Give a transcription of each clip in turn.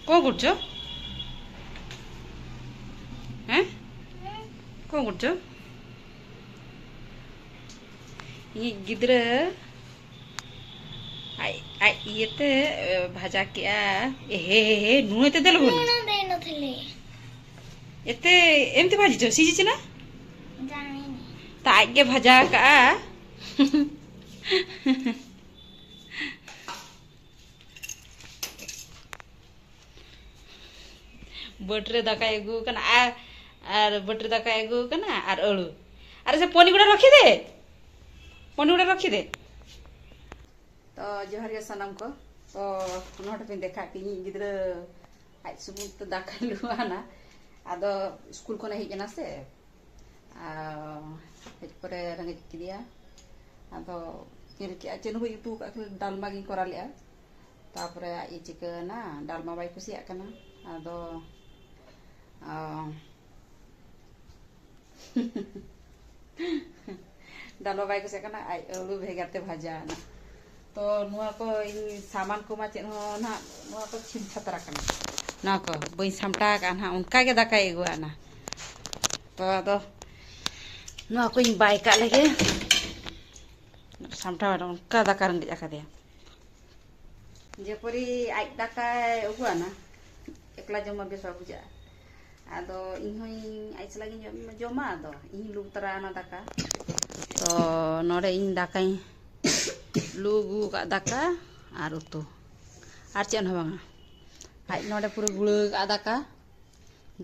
कौन कुछ हैं कौन कुछ ये गिद्र आई आई ये ते भाजा क्या हे नुने ते देल बोल नुना दे नथले एते एमती भाजी तो सीजी चना जाने ता आगे भाजा का बटरे दाका एगु कना आर बटरे दाका एगु कना आर अळु अरे से पनी गुड़ा रखी दे तो जोहार गे सनम को तो नोट पे देखा कि गिद्र आज सुबह तो दाका लुआना आदो स्कूल को नहीं जना से हेज परे रंगे किदिया आदो किर के चेन हुई तू का डालमा गी करा लिया तापरे आई चिकना डालमा बाई कुसिया कना आदो डालमा बाई कुसिया कना आई अळु भेगाते भाजा ना तो नुआ को सामान को मा चेन हो ना नुआ को छिन छतरा कना ना को बई सामटा का ना उनका के दाका एगुआ ना तो आदो नुआ को इन बाई का लेगे सामटा उनका दाका रंगे जाका दे जेपरी आई दाका एगुआ ना एकला जमा बेस बुझा आदो इन होई आइस लागी जमा आदो इन लुग तरा ना दाका तो नोडे इन दाकाई लुगु का दाका आर उतु आर चेन हो बांगा आज नोडे पूरा गुड़ का दाका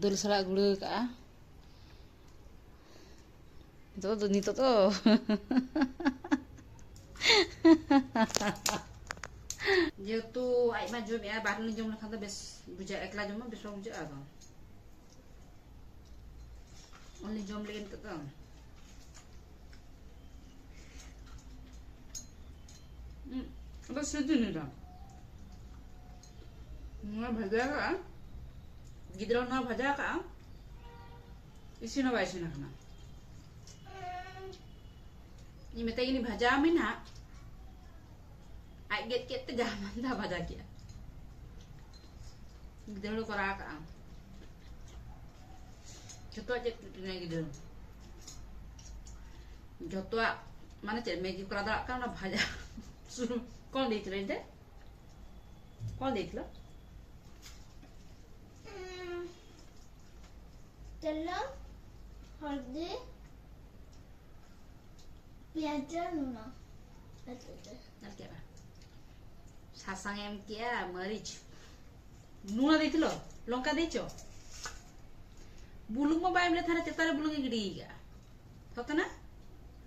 दुल सला गुड़ का तो नितो तो जेतु आई मा जम या बाहर जम लखा तो बेस बुझा एकला जम बेस बुझा आदो ओनली जम लेकिन तो बस नहीं रहा नुआ भजा का गिद्रा नुआ भजा का इसी ना वाइसी ना खाना ये मैं तेरी भजा में ना आई गेट के जामन दा भजा किया गिद्रा को राक जतो जे गिद्रा जतो माने चल मैगी करा दा का ना भजा कौन देख रहे थे कौन देख लो चलो हल्दी प्याज नुना क्या सासांग एम किया मरीच नुना देख लो लंका देचो बुलुंग में बाय में थाना चेतारे बुलुंग गिडी गया होता ना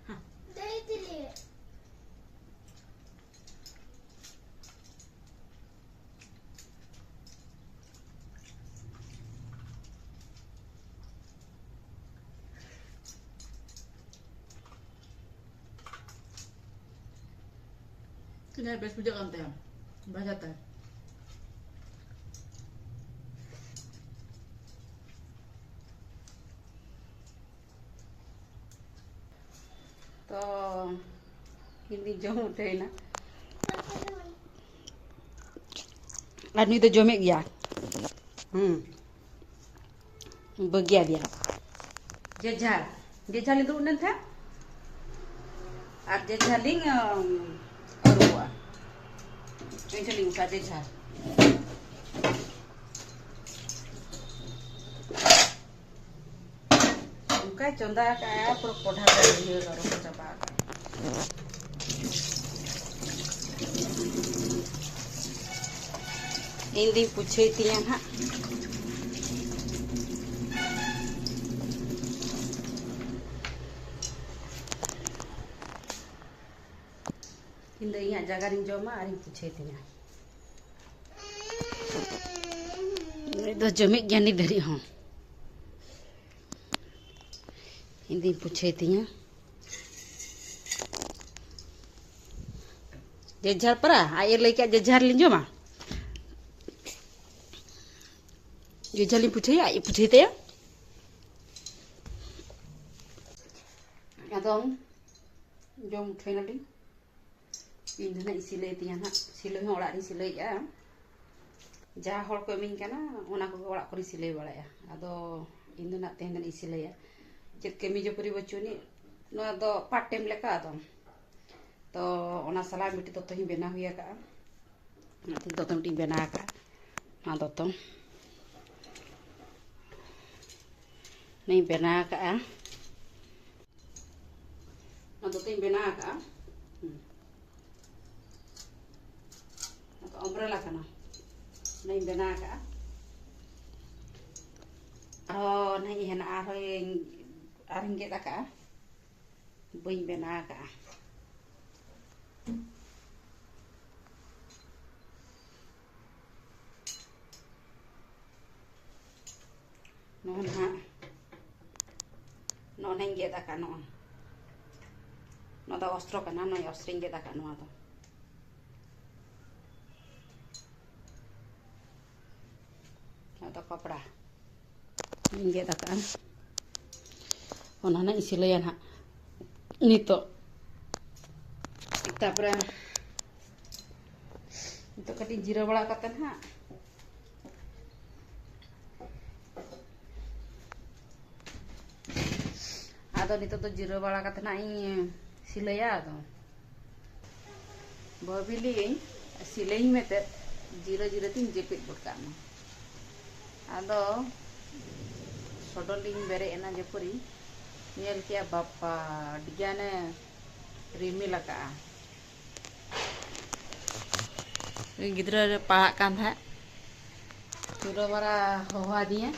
हां दे दिले किन्हें बेस पूजा करते हैं भजाता है तो हिंदी जम उठे ना आदमी तो जमे गया बगिया दिया जेझा लिंदु उन्नन था और जेझा लिंग अरुआ जेझा लिंग का जेझा उनका चंदा का पूरा कोढ़ा कर दिए करो चबा हिंदी पूछे तिया ना हिंदी यहाँ जगह रिंग जमा आरिंग पूछे तिया तो जमी ज्ञानी धरी हूँ हिंदी पूछे तिया जेझार परा आये लेके जेझार लिंग जमा जेझार लिंग पूछे आये पूछे ते आदम जम उठे ना इन सिलाई तिया ना सिलाई ओड़ा सिलाई Jahal hor ko imin kana ona ko orak ko silai balaya ado indo nak tehen dan isilaya chet kemi jo puri bachuni no ado part time leka ado to ona sala miti to hi bena huya ka tin to miti bena ka na to nei bena ka na to tin bena ka atau umbrella kana nai bena ka oh nai hena aring kita ka bui bena ka non ha non henge ta ka non no da ostro kana no ostringe ta ka no to atau kopra hingga takan onana isilayan ha nito kita pernah itu kadin jira bala katan ha atau nito to jira bala katan ai silaya to bobili silai mete jira tin jepit bukama ado sodoling bere ena jepuri nyel kia bapa digane rimi laka gidra pahak kan tha pura bara howa dia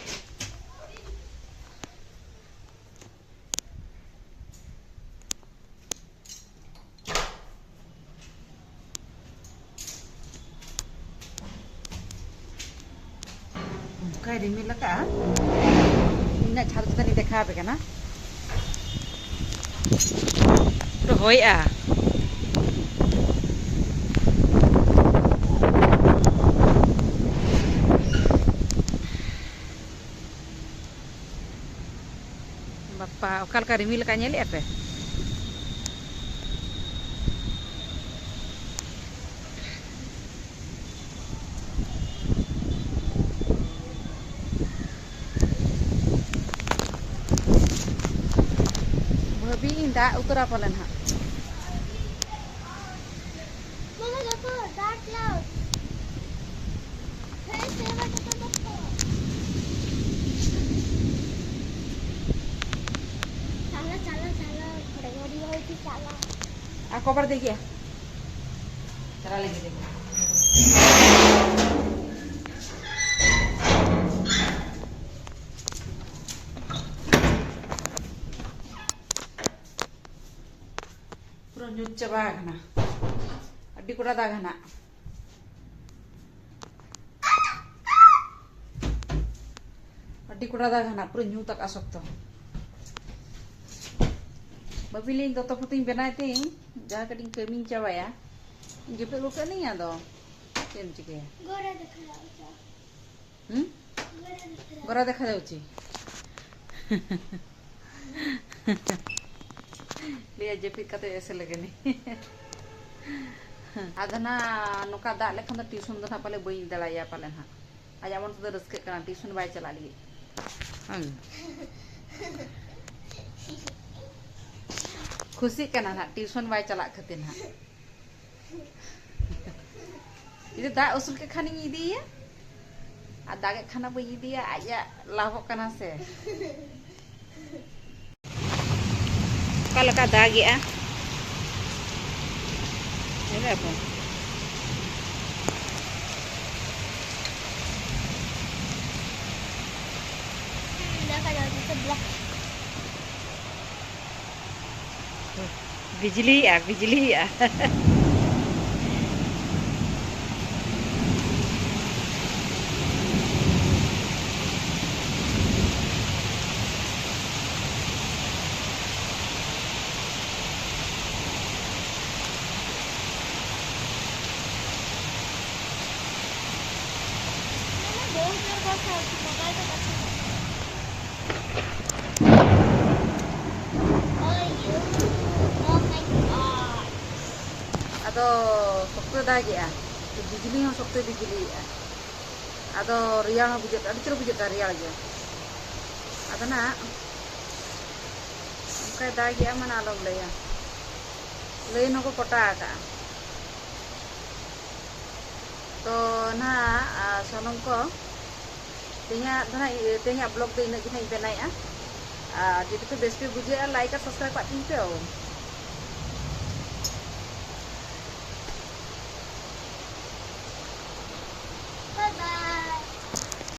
kayak rimi laka ina chhar tani dekha be kana to hoi a bapa okal ka rimi laka nyeli ape दा उतरा पलन हा Mama देखो dark cloud फिर से बता देखो चला चला चला घड़ी होई थी चला आ कवर देखिए चला लेके देखो nyut coba kana adi kuda da kana adi kuda da kana pura nyut tak asok to babilin to puting benai ting jaha kading keming coba ya jepe luka nih ya do kem cike गोरा दिख रहा है gora dekha dauchi lihat jepit kata ऐसे लगे नी adana nuka dak lekhan tuition do na pale boi dala ya pale ha aja mon to raske kana tuition bai chala li खुशी kana na tuition bai chala khatin ha itu dak usul ke khani idi ya ada ke khana boi idi ya aja lahok kana se kalau kata lagi ah, ini apa? Udah kalau di sebelah. Bijli ya. Atau sokto dah ya, bijli yang sokto bijli ya. आदो रियाड़ हो बुझे अड़ी चलो बुझे रियाड़ गे आदो ना उनका दागिया मन आलम लैया लैन को कोटा का तो ना सोनम को तेहा ब्लॉग दो इन गिना बनाया जुदी तो बेस पे बुझे लाइक और सब्सक्राइब पाती पे